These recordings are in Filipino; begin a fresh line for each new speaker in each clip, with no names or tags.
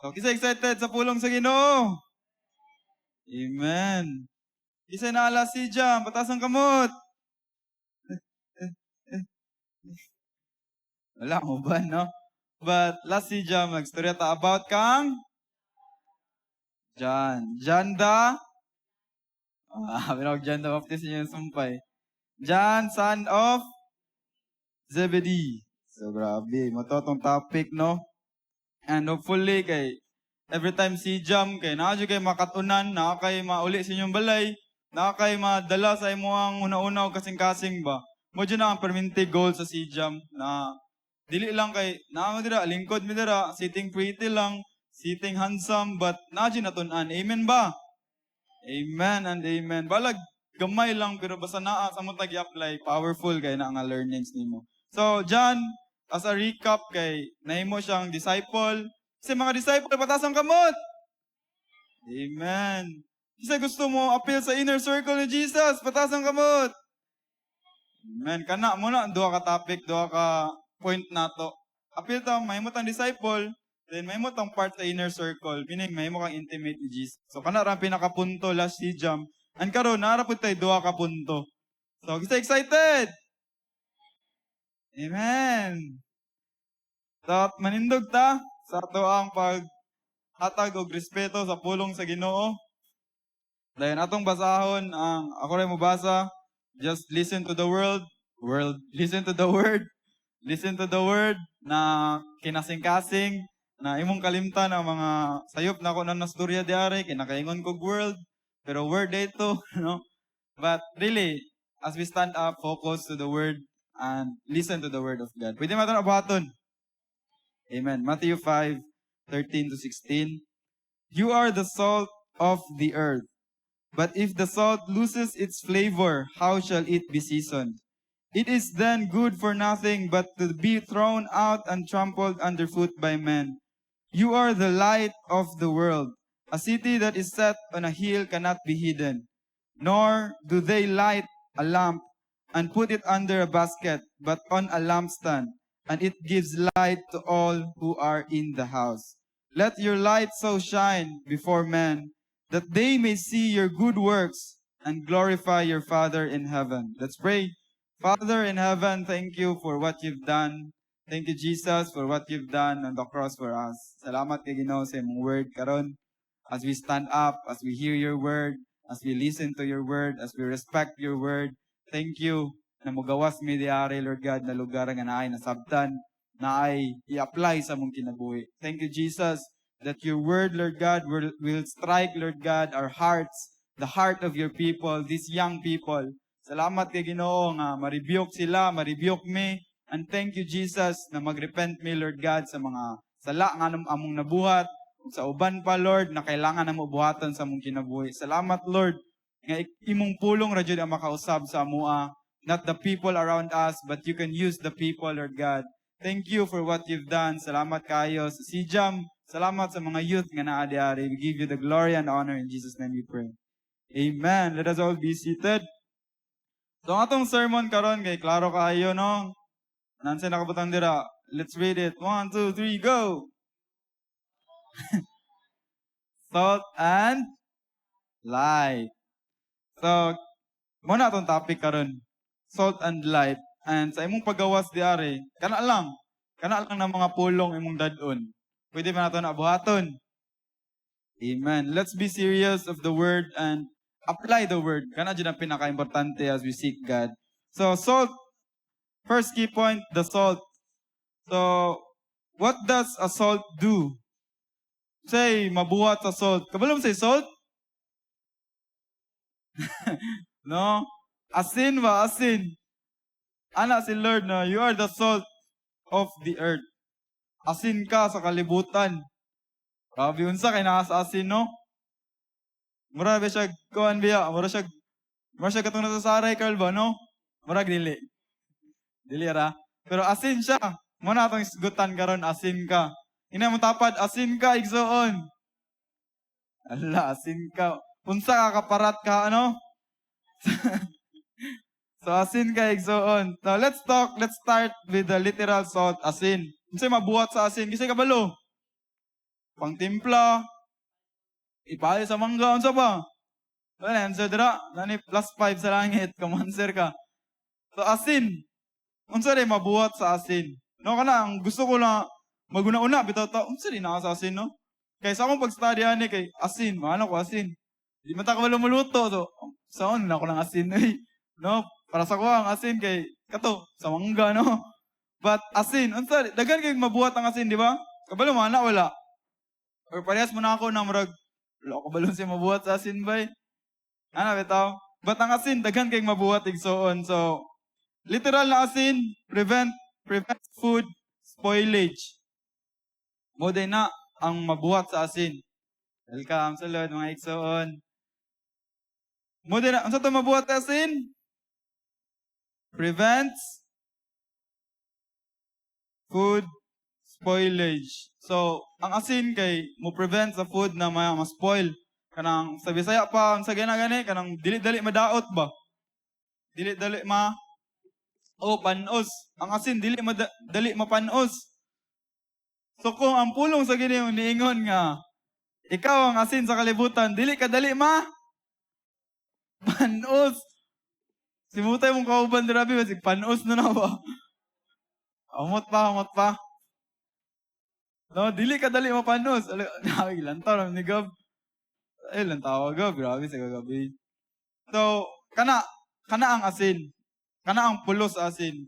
So, kisa excited sa pulong sa Ginoo. Amen. Kisa naala si Jam, patas ang kamot. Wala mo ba, no? But last si Jam, nagstorya ta about kang John. John the John the Baptist niya yung sumpay. John, son of Zebedee. So, grabe. Matotong topic, no? And hopefully, kay every time si Jam, kay nakadyo kay makatunan, nakakay mauli sa inyong balay, nakakay madala sa imo ang una-una o kasing-kasing ba? Mo dyan na ang permanente goal sa si Jam na dili lang kay, naamo dira, lingkod mi dira, sitting pretty lang, sitting handsome, but nakadyo natunan. Amen ba? Amen and amen. Balag, gamay lang, pero basta naa sa mo tag-i-apply, powerful kay na nga learnings nimo. So, John, as a recap kay nahimo siyang disciple. Kasi mga disciple, patas ang kamot. Amen. Kasi gusto mo appeal sa inner circle ni Jesus, patas ang kamot. Amen. Kana mo na, duha ka topic, duha ka point nato. Appeal ta, mahimo tang disciple, then mahimo tang part sa inner circle, meaning mahimo kang intimate ni Jesus. So, kana rin pinakapunto, last si Jam. And karon narapod tayo duha ka punto. So, kasi excited! Amen. So, manindog ta sa ato ang paghatag og respeto sa pulong sa Ginoo. Dahil atong basahon ang ako rin mabasa, just listen to the listen to the word na kinasing-kasing na imong kalimtan ang mga sayop na ako na nasturya diari kinakaingon kog world pero word dito no. But really, as we stand up, focus to the word and listen to the word of God. Pwede maton abaton. Amen. Matthew 5:13-16. You are the salt of the earth. But if the salt loses its flavor, how shall it be seasoned? It is then good for nothing but to be thrown out and trampled underfoot by men. You are the light of the world. A city that is set on a hill cannot be hidden. Nor do they light a lamp and put it under a basket, but on a lampstand, and it gives light to all who are in the house. Let your light so shine before men, that they may see your good works and glorify your Father in heaven. Let's pray. Father in heaven, thank you for what you've done. Thank you, Jesus, for what you've done on the cross for us. Salamat kay Ginoo sa imong word karon. As we stand up, as we hear your word, as we listen to your word, as we respect your word, thank you na mugawas mi diari, Lord God, na lugar nga naay nasabtan, na ay i-apply sa mong kinabuhi. Thank you, Jesus, that your word, Lord God, will strike, Lord God, our hearts, the heart of your people, these young people. Salamat kay Ginoo nga ma-rebuke sila, ma-rebuke me. And thank you, Jesus, na mag-repent me, Lord God, sa mga sala nga among nabuhat, sa uban pa, Lord, na kailangan na mo buhaton sa among kinabuhi. Salamat, Lord, nga imong pulong ra jud ang makausab sa amua. Not the people around us, but you can use the people, Lord God. Thank you for what you've done. Salamat kayo sa CJAM. Salamat sa mga youth nga naa diari. We give you the glory and honor in Jesus' name we pray. Amen. Let us all be seated. So, ang atong sermon karon kay klaro kaayo, no? Nansa nakabutang dira. Let's read it. 1, 2, 3, go! Salt and light. So, muna atong topic karon. Salt and light. And sa imong paggawas diari, kana lang ng mga pulong imong dadon. Pwede ba nato na buhaton? Amen. Let's be serious of the word and apply the word. Kana dyan ang pinaka-importante as we seek God. So, salt. First key point, the salt. So, what does a salt do? Say, mabuhat sa salt. Kabalo mo say salt? No? Asin ba? Asin. Ana si Lord na, you are the salt of the earth. Asin ka sa kalibutan. Grabe unsa kay naa sa asin, no? Mura ba siya kuan biya? Mura siya katong nasa saray, Carl ba, no? Mura dili. Dili ra. Pero asin siya. Muna atong isgutan karon asin ka. Ina mo tapad, asin ka, igsoon. Ala, asin ka. Unsa ka kaparat ka, ano? So, asin ka, igsoon. So, let's start with the literal salt, asin. Unsay mabuhat sa asin? Kasi kabalo. pangtimpla, ipayo sa mangga, unsa ba? Wala, answer dira, nani +5 sa langit, come-answer ka. So, asin. Unsa rin mabuhat sa asin? No, kana, ang gusto ko na maguna-una, bitaw ta, unsa rin naka sa asin, no? Kaysa akong pag-study ani kay asin, maano ko asin. Di man ta ka malumuluto, so, saan na ako ng asin, eh. No, para sa ko ang asin kay, kato, sa mangga, no? But, asin, unsa, dagan kay mabuhat ang asin, di ba? Kabalo mo, ana, wala. Or parehas mo na ako na marag, wala ko balon siya mabuhat sa asin, bay. Ano, bitaw? But ang asin, dagan kay mabuhat, igsoon. So, literal na asin, prevent food spoilage. Mo din na ang mabuhat sa asin. Welcome sa Lord, mga igsoon. Mo din na, ang sa ito mabuhat sa asin? Prevents food spoilage. So, ang asin kay mo prevent sa food na ma-spoil. Kanang sa Bisaya pa, ang sa gani, kanang dili-dali madaot ba? Dili-dali panos. Ang asin, dali mapanos. So kung ang pulong sa gini yung niingon nga, ikaw ang asin sa kalibutan, dili ka dali panos. Simutay mong kauban dirabi, masig panos na ba? Amot pa. No, dili ka dali mapanos. Lantaw ni Gab. Lantaw Gab, grabe sa kagabi. So, kana ang asin. Kana ang pulos sa asin.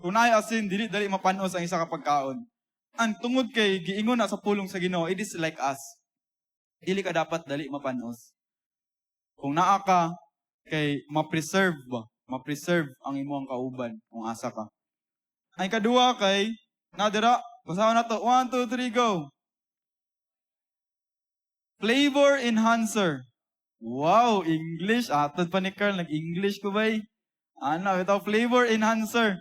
Kung naay asin, dili dali mapanos ang isa ka pagkaon. Ang tungod kay giingon na sa pulong sa Ginoo, it is like us. Dili ka dapat dali mapanos. Kung naa ka kay ma-preserve ang imong kauban kung asa ka. Ang kadua kay nadira, basahan na to. 1, 2, 3, go. Flavor enhancer. Wow, English. Atod pa ni Carl, nag-English ko ba? Ano, ito, flavor enhancer.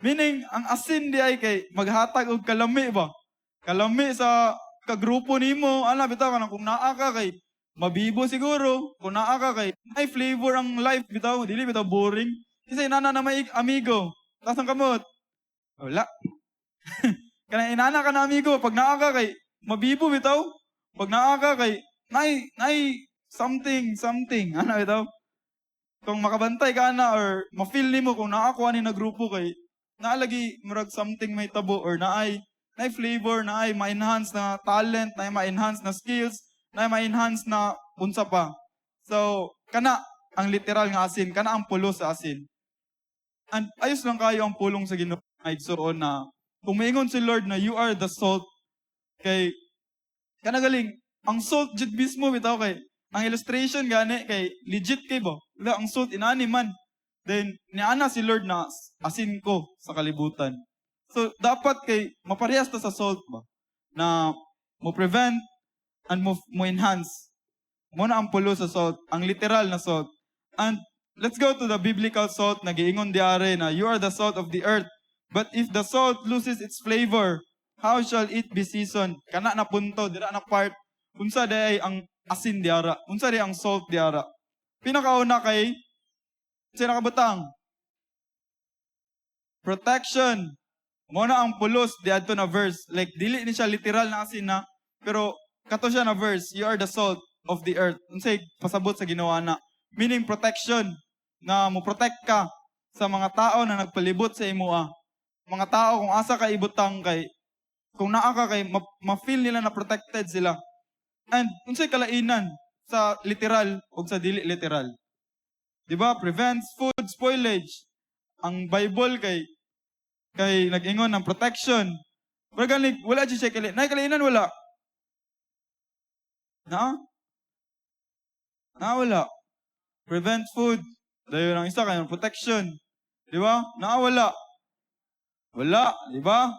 Meaning, ang asin di ay kay maghatag og kalami ba? Kalami sa kagrupo nimo. Ano, bitaw ka na, kung naa ka kay mabibo siguro. Kung naa ka kay may flavor ang life, bitaw. Dili bitaw boring. Kasi inana na may amigo. Tapos ang kamot. Wala. Kana inana ka na amigo. Pag naa ka kay mabibo bitaw. Pag naa ka kay nay something. Ano bitaw? Kung makabantay ka na or ma-feel nimo kung nakakuha ni na grupo kay naalagi murag something may tabo or naay flavor, naay ma-enhance na talent, naay ma-enhance na skills, naay ma-enhance na unsa pa. So, kana ang literal nga asin, kana ang pulo sa asin. And ayos lang kayo ang pulong sa Ginoo igsoon na kung maingon si Lord na you are the salt kay kana galing ang salt jud mismo bitaw kay ang illustration gani kay legit kay ba? Wala ang salt inani man. Then, niana si Lord na asin ko sa kalibutan. So, dapat kay maparehas ta sa salt ba? Na mo prevent and mo enhance. Muna ang pulo sa salt, ang literal na salt. And let's go to the biblical salt na giingon diare na you are the salt of the earth. But if the salt loses its flavor, how shall it be seasoned? Kana na punto, dira na part. Unsa day ang asin diara? Unsa day ang salt diara? Pinakauna kay sino nakabutang? Protection. Muna ang pulos di adto na verse. Like dili ni siya literal na asin na, pero kato siya na verse. You are the salt of the earth. Unsay pasabot sa ginawa na. Meaning protection na mo protect ka sa mga tao na nagpalibot sa imuha. Mga tao kung asa ka ibutang kay kung naa ka kay ma-feel nila na protected sila. And unsay kalainan sa literal o sa dili literal. Diba? Prevents food spoilage. Ang Bible kay nag-ingon ng protection. Pero galing, wala siya kalainan. Kalainan, wala. Wala. Prevent food. Dahil ang isa kayo, protection. Diba? Wala. Wala. Diba?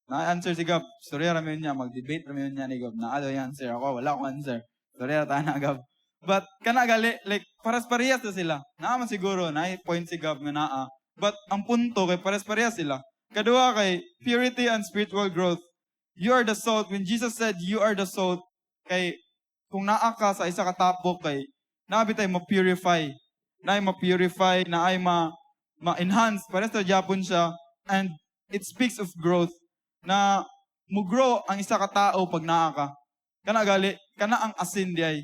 Na-answer si Gab. Sorry, rami niya. Mag-debate rami niya ni Gab. Daw yung answer. Ako, wala akong answer. Sorry, tayo na Gab. But, kanagali, like, pares-parehas na sila. Naaman siguro, na-point si Gab na naa. But, ang punto, kay pares-parehas sila. Kadua kay, purity and spiritual growth. You are the salt. When Jesus said, you are the salt, kay, kung naa ka sa isa katapok, kay, naabi tayo ma-purify. Naay ma-purify, naay ma-enhance. Pares na Japon siya. And, it speaks of growth. Na, Mugro ang isa ka tao pag naa ka. Kana gali, kana ang asin di ay.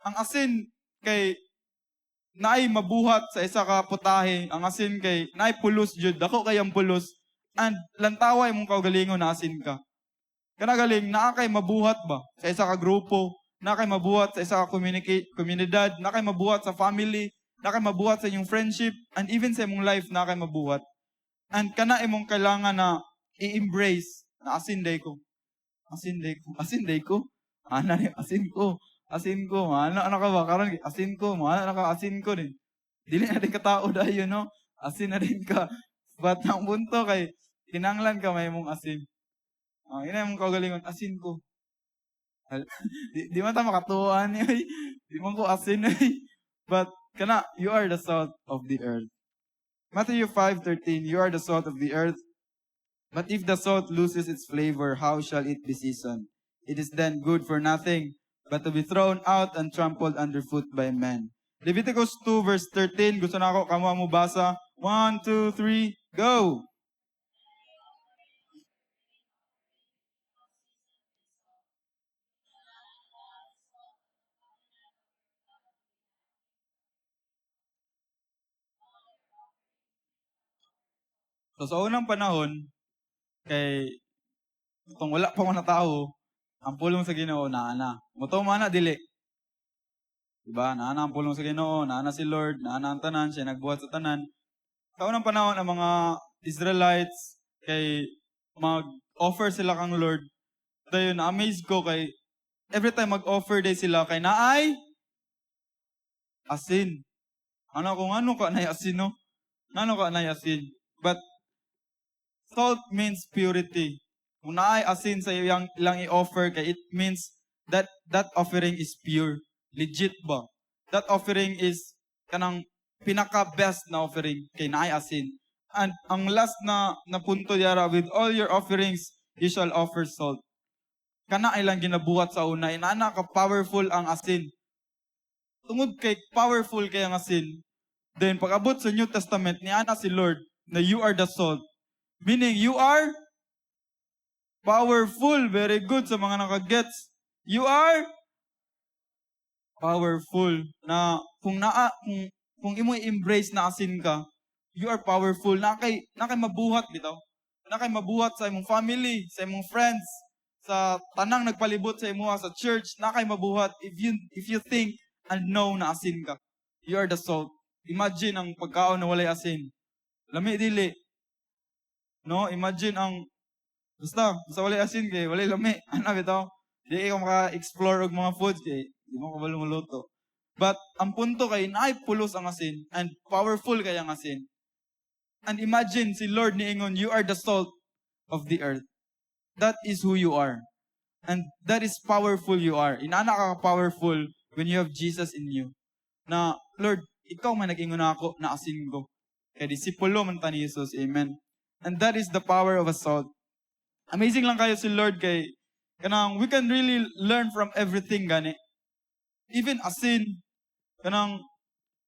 Ang asin kay naay mabuhat sa isa ka putahe. Ang asin kay naay pulos jud, dako kay ang pulos. And lantaway mong kaugalingon na asin ka. Kana galing naa kay mabuhat ba sa isa ka grupo, naa kay mabuhat sa isa ka komunidad, naa kay mabuhat sa family, naa kay mabuhat sa inyong friendship, and even sa imong life naa kay mabuhat. And kana imong kailangan na i-embrace na asin day ko. Asin day ko. Asin day ko. Ana ni asin ko. Asin ko. Ana ka ba karon asin ko. Ana ka asin ko din. Dili na din ka tao dayon no. Asin na din ka. But ang punto kay kinanglan ka may mong asin. Ina mong kaugalingon asin ko. di man ta makatuwa ni ay. Di man ko asin ay. But kana you are the salt of the earth. Matthew 5:13, you are the salt of the earth. But if the salt loses its flavor, how shall it be seasoned? It is then good for nothing, but to be thrown out and trampled underfoot by men. Leviticus 2 verse 13, gusto na ako kamo mo basa. 1, 2, 3, go! So sa unang panahon, kay itong wala pa mga tao, ang pulong sa Ginoo naana. Moto mana dili. Diba? Naana ang pulong sa Ginoo, naana si Lord, naana ang tanan, siya nagbuhat sa tanan. Sa unang panahon ang mga Israelites kay mag-offer sila kang Lord. Dayon na-amaze ko kay every time mag-offer day sila kay naay asin. Ano kung ano ka na asin no? Ano ka na asin? But salt means purity. Kung naay asin sa iyang ilang i-offer kay it means that that offering is pure. Legit ba? That offering is kanang pinaka-best na offering kay naay asin. And ang last na punto diara, with all your offerings, you shall offer salt. Kana ay lang ginabuhat sa una. Inaana ka powerful ang asin. Tungod kay powerful kay ang asin, then pag-abot sa New Testament, niana si Lord na you are the salt. Meaning, you are powerful. Very good sa mga nakagets. You are powerful. Na kung imo i-embrace na asin ka, you are powerful. Na kay mabuhat bitaw. Na kay mabuhat sa imong family, sa imong friends, sa tanang nagpalibot sa imo sa church, na kay mabuhat if you think and know na asin ka. You are the salt. Imagine ang pagkaon na walay asin. Lami dili. No, imagine ang basta walay asin kay walay lami. Ano bitaw? Di ka maka-explore og mga foods kay di mo kabalo maluto. But ang punto kay naay pulos ang asin and powerful kay ang asin. And imagine si Lord niingon, you are the salt of the earth. That is who you are. And that is powerful you are. Inana ka powerful when you have Jesus in you. Na, Lord, ikaw man nag-ingon ako na asin ko. Kaya disipulo man ta ni Jesus. Amen. And that is the power of a salt. Amazing lang kayo si Lord kay kanang we can really learn from everything gani. Even asin, kanang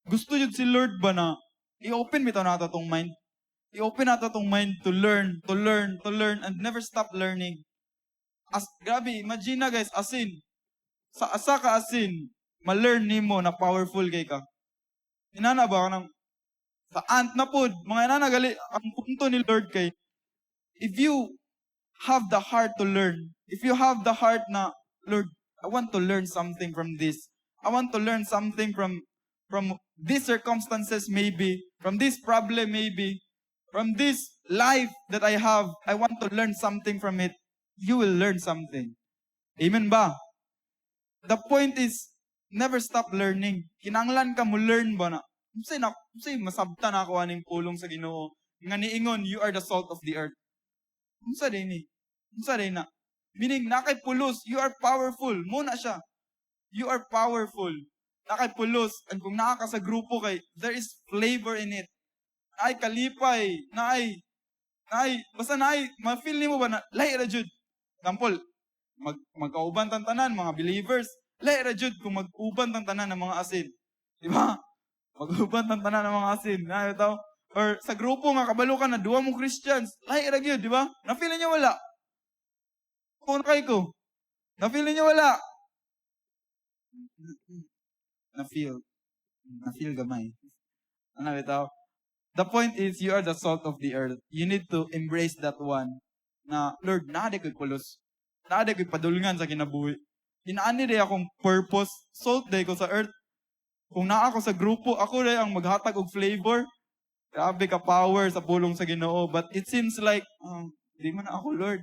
gusto yun si Lord ba na i-open bitaw nato tong mind. I-open nato tong mind to learn, and never stop learning. Grabe, imagine na guys, asin. Sa asa ka asin, ma-learn nimo na powerful kay ka. Inana ba kanang sa ant na pod, mga inana gali, ang punto ni Lord kay, if you have the heart to learn, if you have the heart na, Lord, I want to learn something from this. I want to learn something from these circumstances maybe, from this problem maybe, from this life that I have, I want to learn something from it. You will learn something. Amen ba? The point is, never stop learning. Kinanglan ka mo learn ba na? Unsay masabta na ako aning pulong sa Ginoo. Nga niingon, you are the salt of the earth. Unsa din ni? Unsa din na? Meaning, nakay pulos, you are powerful. Muna siya. You are powerful. Nakay pulos. And kung nakaka sa grupo kay, there is flavor in it. Ay kalipay, basta ma-feel nimo ba na, lahi ra jud. Example, magkauban tang tanan, mga believers, lahi ra jud kung mag-uban tang tanan ng mga asin. Di ba? Mag-uban tang tanan ng mga asin. Na ito. Or sa grupo nga, kabalo ka na, duwa mo Christians, lahi ra jud, di ba? Na-feel niyo wala. Kung kay ko. Na-feel niyo wala? Na-feel. Na-feel gamay. Ano bitaw? The point is, you are the salt of the earth. You need to embrace that one. Na, Lord, naade ko'y pulos. Naade ko'y padulngan sa kinabuhi. Inaani rin akong purpose. Salt day ko sa earth. Kung naa ako sa grupo, ako rin ang maghatag og flavor. Grabe ka power sa pulong sa Ginoo. But it seems like, di man ako, Lord.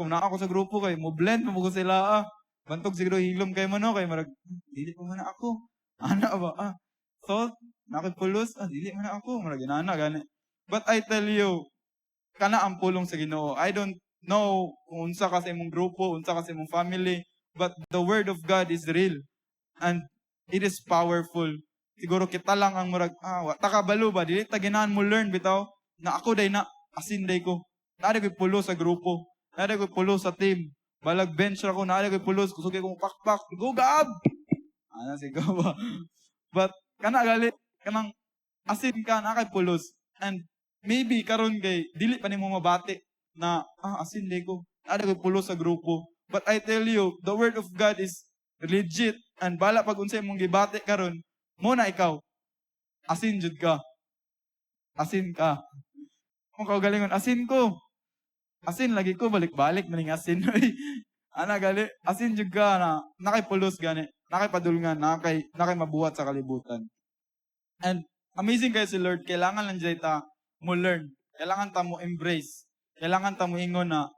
Kung naa ako sa grupo kay, mo blend mo ko sila. Bantog siguro hilom kay mo no. Kay marag, dili pa man ako. Ana ba? Salt, nakipulos, dili man ako. Marag, inana, gani. But I tell you, kana ang pulong sa Ginoo. I don't know kung unsa ka sa imong grupo, unsa ka sa imong family, but the word of God is real. And it is powerful. Siguro kita lang ang murag, wata ka balo ba? Dili ta ginahan mo learn bitaw na ako day na asin day ko. Naada ko'y pulo sa grupo. Naada ko'y pulo sa team. Balag bench ra ko, naada ko'y pulo. Kusugay kong pakpak. Go gab! Ana sigaw ba? But kana gali kanang asin ka na kay pulos. And maybe karon kay dili pa nimo mabati na asin day ko. Naada ko'y pulo sa grupo. But I tell you, the word of God is legit. And bala pag unsay mong gibati karon, mo na ikaw. Asin jud ka. Asin ka. Kung kaugalingon, asin ko. Asin lagi ko, balik-balik maning asin. Ana gali, asin jud ka na nakaipulos gani, nakaipadulngan, nakay mabuhat sa kalibutan. And amazing kayo si Lord, kailangan lang dyan ta mo learn. Kailangan ta mo embrace. Kailangan ta mo ingon na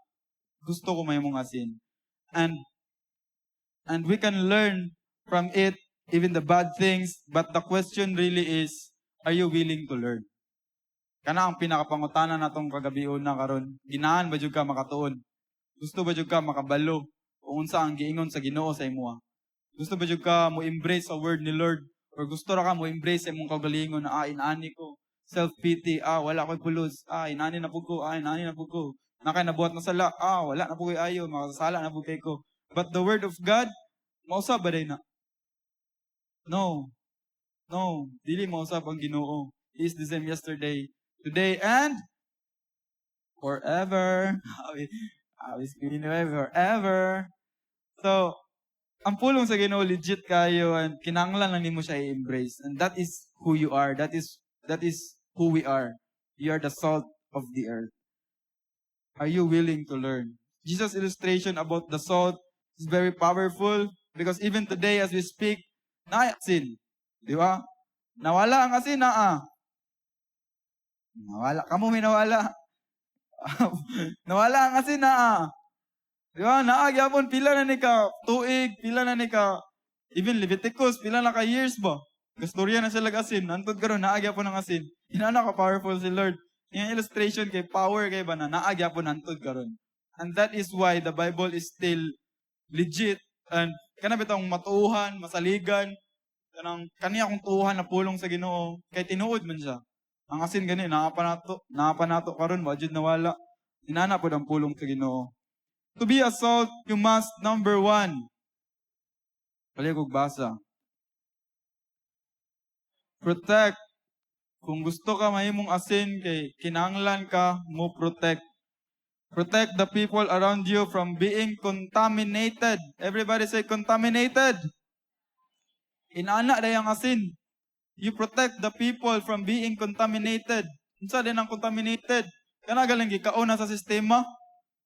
gusto ko may mong asin. And we can learn from it, even the bad things, but the question really is, are you willing to learn? Kana ang pinakapangutana natong kagabion na karon. Ginahan ba jud ka makatuon? Gusto ba jud ka makabalo? O unsa ang giingon sa Ginoo sa imuha? Gusto ba jud ka mo embrace sa word ni Lord? Or gusto ra ka mo embrace sa imong kagalingon na inani ko, self-pity, wala ko'y pulos, inani na pud ko, inani na pud ko. Nakay nabuhat na sala, wala na pud ko'y ayo, makasala na pud kay ko. But the word of God, mausab ba day na? No. Dili mausab ang Ginoo. He is the same yesterday, today, and forever. Forever. So, ang pulong sa Ginoo legit kayo and kinahanglan lang nimo siya i-embrace. And that is who you are. That is who we are. You are the salt of the earth. Are you willing to learn? Jesus' illustration about the salt is very powerful because even today as we speak, asin. Di ba? Nawala ang asin na Nawala. Kamu may nawala. Nawala ang asin na Di ba? Gyapon pila na ni ka tuig, pila na ni ka even Leviticus, pila na ka years ba? Gastorya na sila asin. Antod karon gyapon ang asin. Inana ka powerful si Lord. Yung illustration kay power kay ba na gyapon antod karon. And that is why the Bible is still legit and kana bitong matuuhan, masaligan, kaniya kong tuuhan na pulong sa Ginoo kay tinuod man siya. Ang asin gani naapanato karon wajud nawala. Inana pod ang pulong sa Ginoo. To be a salt, you must, number 1. Pali kog basa. Protect. Kung gusto ka mahimong asin kay kinahanglan ka mo protect. Protect the people around you from being contaminated. Everybody say contaminated. Inana day ang asin. You protect the people from being contaminated. Unsa din ang contaminated? Kana galing gikauna sa sistema.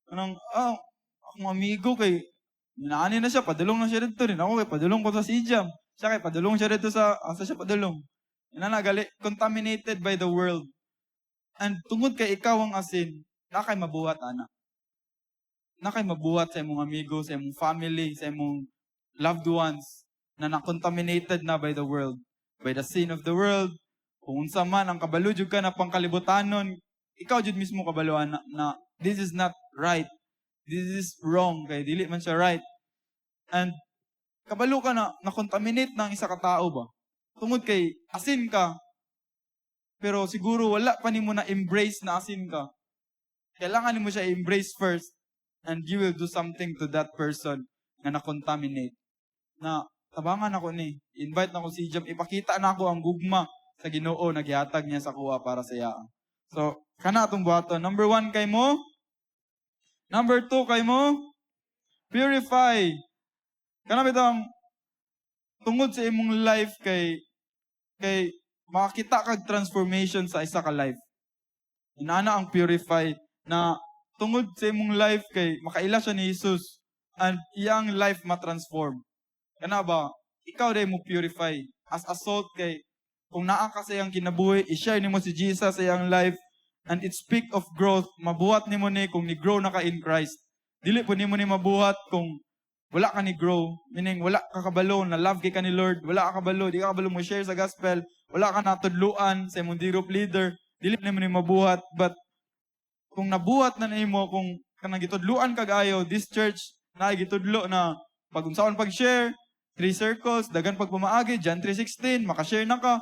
Anong akong amigo kay inaani na siya, padulong na siya dito rin. Ako kay padulong ko sa Sijam. Siya kay padulong siya dito sa siya padulong. Inana gali contaminated by the world. And tungod kay ikaw ang asin, nakay mabuhat ana. Nakay mabuhat sa imong amigo, sa imong family, sa imong loved ones na na-contaminated na by the world, by the sin of the world. Kung unsa man ang kabalo jud ka na pangkalibutanon, ikaw jud mismo kabaluan na this is not right. This is wrong kay dili man siya right. And kabalo ka na na-contaminate ng isa ka tao ba? Tungod kay asin ka. Pero siguro wala pa nimo na embrace na asin ka. Kailangan nimo siya embrace first and you will do something to that person na na-contaminate. Na tabangan ako ni. Invite na ko si Jam. Ipakita na ako ang gugma sa Ginoo na gihatag niya sa kuha para sa iya. So, kana atong buhaton. Number 1 kay mo. Number 2 kay mo. Purify. Kana bitaw tungod sa imong life kay makakita kag transformation sa isa ka life. Inana ang purify na tungod sa imong life kay makaila siya ni Jesus and iyang life ma-transform. Kana ba? Ikaw day mo purify as a salt kay kung naa ka sa iyang kinabuhi, i-share nimo si Jesus sa iyang life and it speak of growth. Mabuhat nimo ni kung ni-grow na ka in Christ. Dili po nimo ni mabuhat kung wala ka ni grow, meaning wala ka kabalo, na love kay ka ni Lord, wala ka kabalo, di ka kabalo mo share sa gospel, wala ka natudluan sa imong group leader, dili nimo ni mabuhat, but kung nabuhat na nimo, kung kanang gitudluan kag ayo, this church na gitudlo na pag unsaon pag-share, 3 circles, dagan pagpamaagi, John 3:16, maka-share na ka.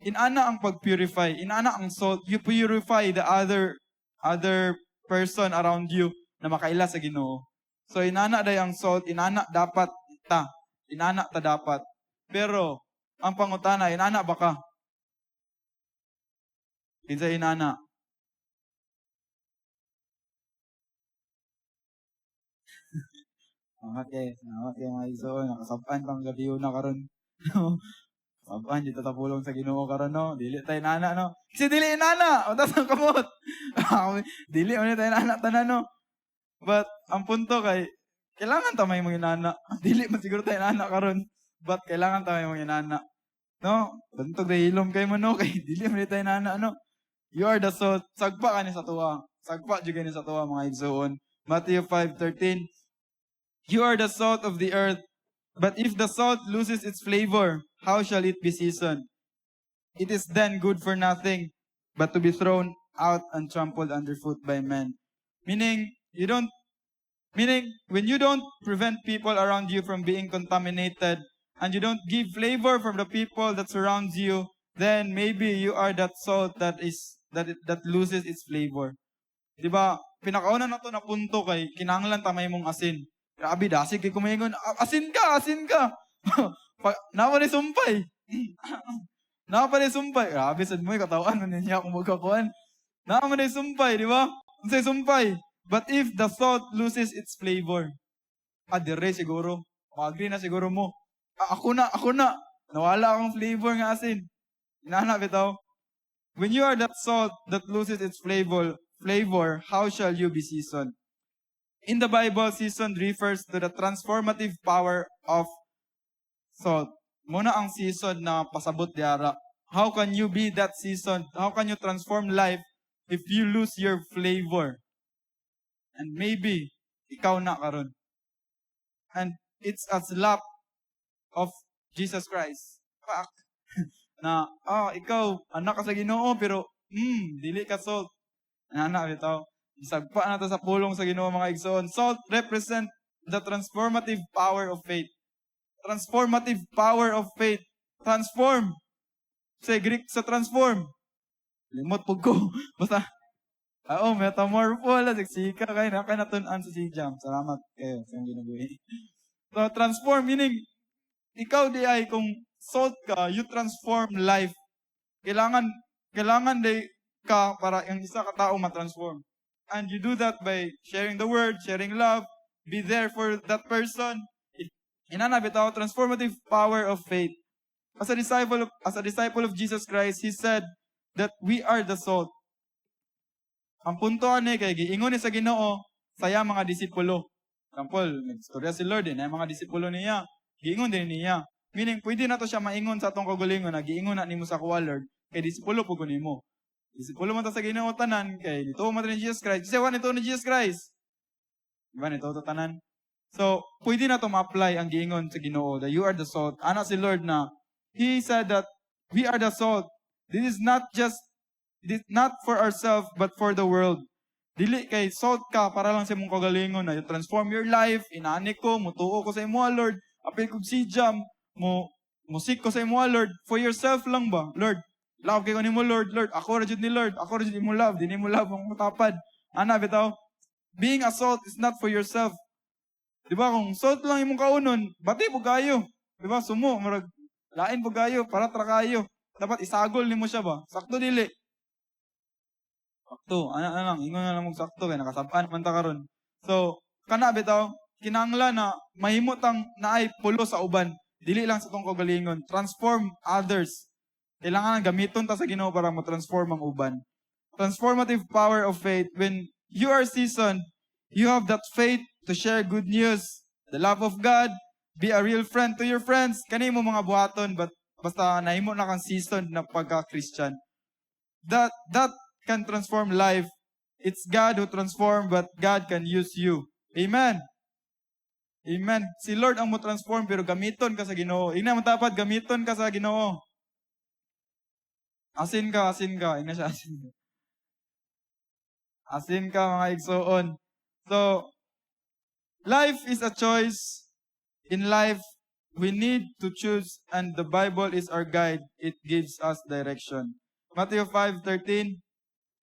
Inana ang pag-purify, inana ang salt, you purify the other person around you na makaila sa Ginoo. So, inana day ang salt, inana dapat ta. Inana ta dapat. Pero, ang pangutana, inana ba ka? Kinsa inana? Salamat kay mga iso. Nakasapan pang gabi na karon. Saban, dito ta pulong sa Ginoo karon no. Dili tayo inana no. Kasi dili inana. O tas ang kamot. Dili ulit tayo inana tanan no. But, ang punto kay, kailangan tamay mong inana. Dili man siguro tayo inana karon. But, kailangan tamay mong inana. No? Bantog na hilom kay mo, no? Kay, dili man tayo inana, no? You are the salt. Sagpa ka ni sa tuwa. Sagpa dyan ni sa tuwa, mga igsoon. Matthew 5:13. You are the salt of the earth. But if the salt loses its flavor, how shall it be seasoned? It is then good for nothing, but to be thrown out and trampled underfoot by men. Meaning, when you don't prevent people around you from being contaminated and you don't give flavor from the people that surrounds you, then maybe you are that salt that loses its flavor. Diba? Pinakauna na to na punto kay kinahanglan tamay mong asin. Grabe, dasig kay kumaingon, asin ka! Nawa ni sumpay. Nawa ni sumpay. Grabe, sad mo, katawan na niya kung magkakuan. Nawa ni sumpay, di ba? Unsay sumpay? But if the salt loses its flavor, dire siguro, mag-agree na siguro mo, ako na, nawala akong flavor nga asin. Inahanap bitaw. When you are that salt that loses its flavor, how shall you be seasoned? In the Bible, seasoned refers to the transformative power of salt. Muna ang seasoned na pasabot diara. How can you be that seasoned? How can you transform life if you lose your flavor? And maybe, ikaw na karon. And it's a slap of Jesus Christ. Fuck. Na, ikaw, anak ka sa Ginoo, pero, dili ka salt. Anak, bitaw. Isagpa na to sa pulong sa Ginoo, mga igsoon. Salt represent the transformative power of faith. Transformative power of faith. Transform. Sa Greek sa transform. Limot po ko. Basta, metamorpho. Siksika kayo. Nakanatunan sa Sijam. Salamat kayo sa yung ginabuhi. So, transform, meaning, ikaw di ay, kung salt ka, you transform life. Kailangan di ka para yung isa ka tao matransform. And you do that by sharing the word, sharing love, be there for that person. Inanabit ako, transformative power of faith. As a disciple of Jesus Christ, He said that we are the salt. Ang punto ani kay giingon ni sa Ginoo saya mga disipulo. Example, nagstorya si Lord din ay mga disipulo niya. Giingon din niya. Meaning pwede na to siya maingon sa atong kagalingon na giingon na nimo sa kuwa Lord kay disipulo pud nimo. Disipulo man ta sa Ginoo tanan kay dito man ni Jesus Christ. Kasi wala nito ni Jesus Christ. Diba nito to tanan? So, pwede na to ma-apply ang giingon sa Ginoo that you are the salt. Ana si Lord na He said that we are the salt. This is not for ourselves, but for the world. Dili kay salt ka para lang sa imong kagalingon na you transform your life. Inaani ko, mutuo ko sa imo, Lord. Apil ko si Jam, musik ko sa imo, Lord. For yourself lang ba? Lord, love kay ko nimo, Lord. Lord, ako ra jud ni Lord. Ako ra jud imo love. Dili mo love ang matapad. Ana bitaw, being a salt is not for yourself. Diba kung salt lang imong kaunon, bati po kayo. Diba sumo, marag lain po kayo para tra kayo. Dapat isagol nimo siya ba? Sakto dili. Sakto, ana lang, ingon na lang mong sakto kay nakasab-an man ta karon. So, kana bitaw, kinahanglan na mahimo tang naay pulo sa uban. Dili lang sa tong kagalingon. Transform others. Kailangan gamiton ta sa Ginoo para mo-transform ang uban. Transformative power of faith. When you are seasoned, you have that faith to share good news, the love of God, be a real friend to your friends. Kani mo mga buhaton, but basta nahimo na kang seasoned na pagka-Christian. That can transform life. It's God who transform, but God can use you. Amen. Amen. Si Lord ang mo transform, pero gamiton ka sa Ginoo. Ina mo dapat gamiton ka sa Ginoo. Asin ka. Ina siya asin ka. Asin ka, mga igsoon. So, life is a choice. In life, we need to choose, and the Bible is our guide. It gives us direction. Matthew 5:13,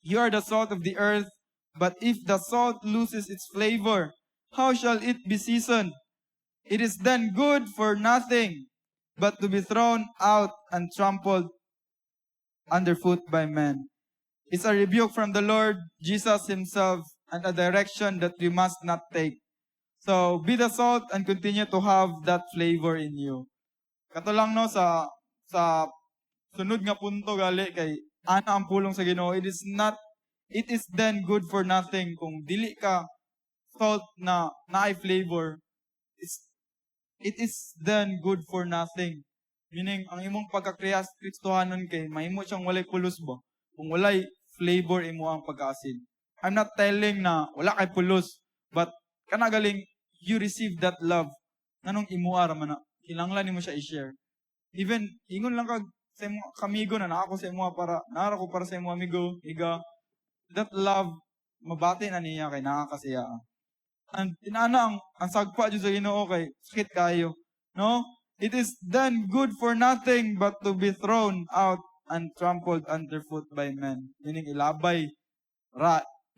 you are the salt of the earth, but if the salt loses its flavor, how shall it be seasoned? It is then good for nothing, but to be thrown out and trampled underfoot by men. It's a rebuke from the Lord Jesus Himself and a direction that we must not take. So, be the salt and continue to have that flavor in you. Kato lang no, sa sunod nga punto gali kay ana ang pulong sa Ginoo. It is then good for nothing kung dili ka salt na naay flavor. It is then good for nothing. Meaning, ang imong pagkakriyas Kristohanon kay mahimo siyang walay pulos ba? Kung walay flavor imo ang pagkaasin. I'm not telling na wala kay pulos, but kanagaling you receive that love. Nanong imo ara man na kinahanglan nimo siya i-share. Even ingon lang kag sa imo kamigo na ako sa imo para naara ko para sa imo amigo, iga that love mabati na niya kay nakakasiya. And inana ang sagpa jud sa Ginoo kay sakit kayo, no? It is then good for nothing but to be thrown out and trampled underfoot by men. Meaning ilabay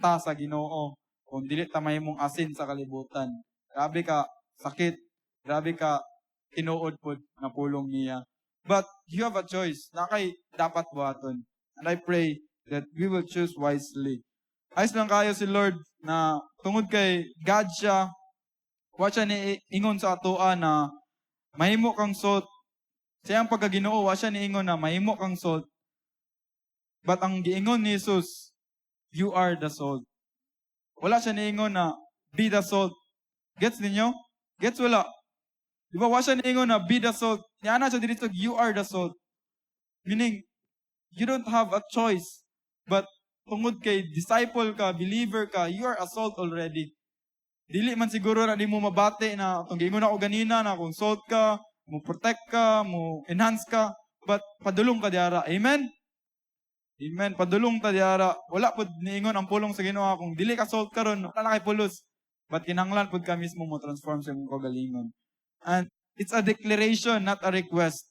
ta sa Ginoo kung dili ta mahimong asin sa kalibutan. Grabe ka sakit, grabe ka tinuod pod nga pulong niya. But you have a choice. Na kay dapat buhaton. And I pray that we will choose wisely. Ayos lang kayo si Lord na tungod kay God siya, wa siya ni ingon sa atoa na mahimo kang salt. Siya ang pagkaginoo, wa siya ni ingon na mahimo kang salt. But ang giingon ni Jesus, you are the salt. Wala siya ni ingon na be the salt. Gets ninyo? Gets wala? Di ba, wa siya ni ingon na be the salt. Niana siya dito, you are the salt. Meaning, you don't have a choice. But tungod kay disciple ka, believer ka, you are a salt already. Dili man siguro na di mo mabate na itong giingon ako ganina na kung salt ka, mo protect ka, mo enhance ka, but padulong ka diara. Amen? Amen. Padulong ta diara. Wala pod niingon ang pulong sa Ginoo kung dili ka salt karon, wala na kay pulos. But kinahanglan pod ka mismo mo transform sa imong kagalingon. And it's a declaration, not a request.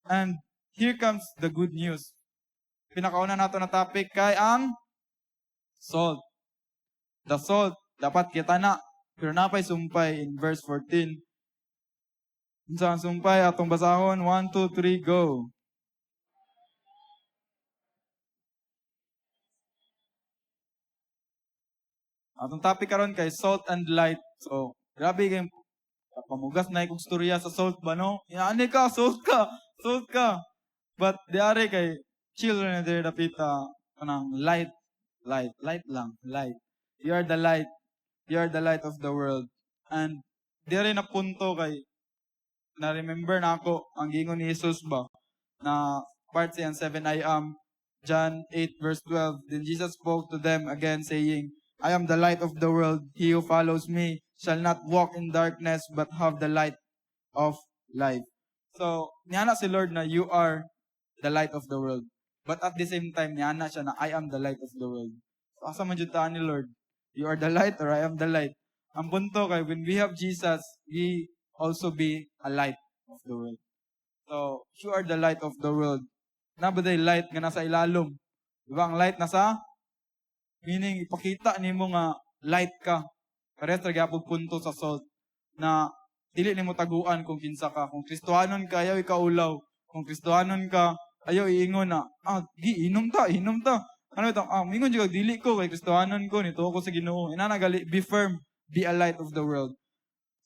And here comes the good news. Pinakauna nato na topic kay ang salt. The salt, dapat kita na. Pero napay sumpay in verse 14. Sa sumpay, atong basahon, 1, 2, 3, go. Atong topic karon kay salt and light. So, grabe kayong pamugas na ikong storya sa salt ba, no? Yaani ka, salt ka, salt ka. But, diari kay children there dapita kanang light lang. You are the light. You are the light of the world. And diari na punto kay na-remember na ako ang gingon ni Jesus ba na part siya 7 I am John 8 verse 12. Then Jesus spoke to them again saying, I am the light of the world. He who follows me shall not walk in darkness but have the light of life. So, niyana si Lord na you are the light of the world. But at the same time, niyana siya na I am the light of the world. So, asa man jutaan ni Lord? You are the light or I am the light? Ang punto kay when we have Jesus, we also be a light of the world. So, you are the light of the world. Nabaday light nga nasa ilalom. Diba ang light nasa? Meaning, ipakita ni mo nga light ka. Parehas nagyapog punto sa salt na dili nimo taguan kung kinsa ka. Kung Kristohanon ka, ayaw ikaulaw. Kung Kristohanon ka, ayaw iingon na, inom ta. Ano ito? Mingon dyan, dili ko, kay Kristohanon ko, nito ako sa Ginoo. Inanagali, be firm. be a light of the world.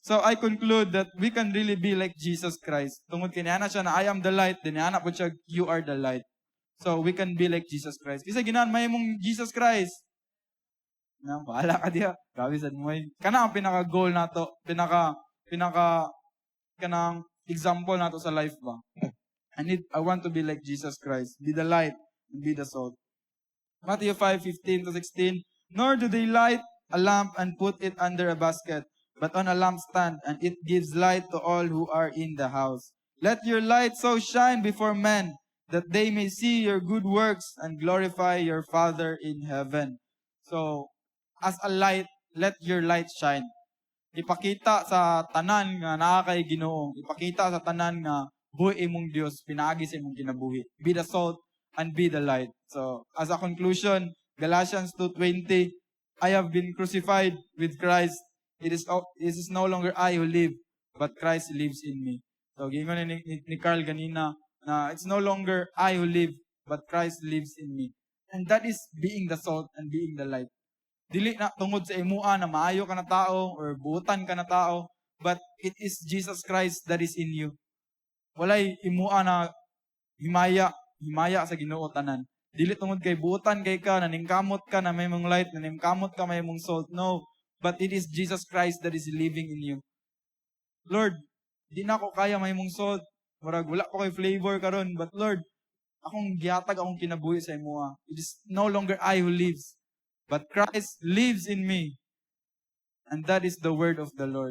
So I conclude that we can really be like Jesus Christ. Tungod kinihana siya na I am the light, then ihana po siya, you are the light. So we can be like Jesus Christ. Kasi ginahan may mong Jesus Christ. Na, bahala ka diya. Grabe sa mo. Kana ang pinaka-goal nato, kanang example nato sa life ba. I want to be like Jesus Christ. Be the light and be the salt. Matthew 5:15-16. Nor do they light a lamp and put it under a basket, but on a lampstand, and it gives light to all who are in the house. Let your light so shine before men, that they may see your good works and glorify your Father in heaven. So, as a light, let your light shine. Ipakita sa tanan nga naa kay Ginoo. Ipakita sa tanan nga buhi imong Dios, pinaagi sa imong kinabuhi. Be the salt and be the light. So, as a conclusion, Galatians 2:20, I have been crucified with Christ. It is no longer I who live, but Christ lives in me. So, gingon ni Carl ganina na it's no longer I who live, but Christ lives in me. And that is being the salt and being the light. Dili na tungod sa imua na maayo ka na tao or buutan ka na tao, but it is Jesus Christ that is in you. Walay imua na himaya sa Ginoo tanan. Dili tungod kay buutan kay ka, naningkamot ka na may mong light, naningkamot ka may mong salt. No, but it is Jesus Christ that is living in you. Lord, di na ako kaya may mong salt. Murag wala ko kay flavor karon, but Lord, akong gihatag akong kinabuhi sa imua. It is no longer I who lives, but Christ lives in me. And that is the word of the Lord.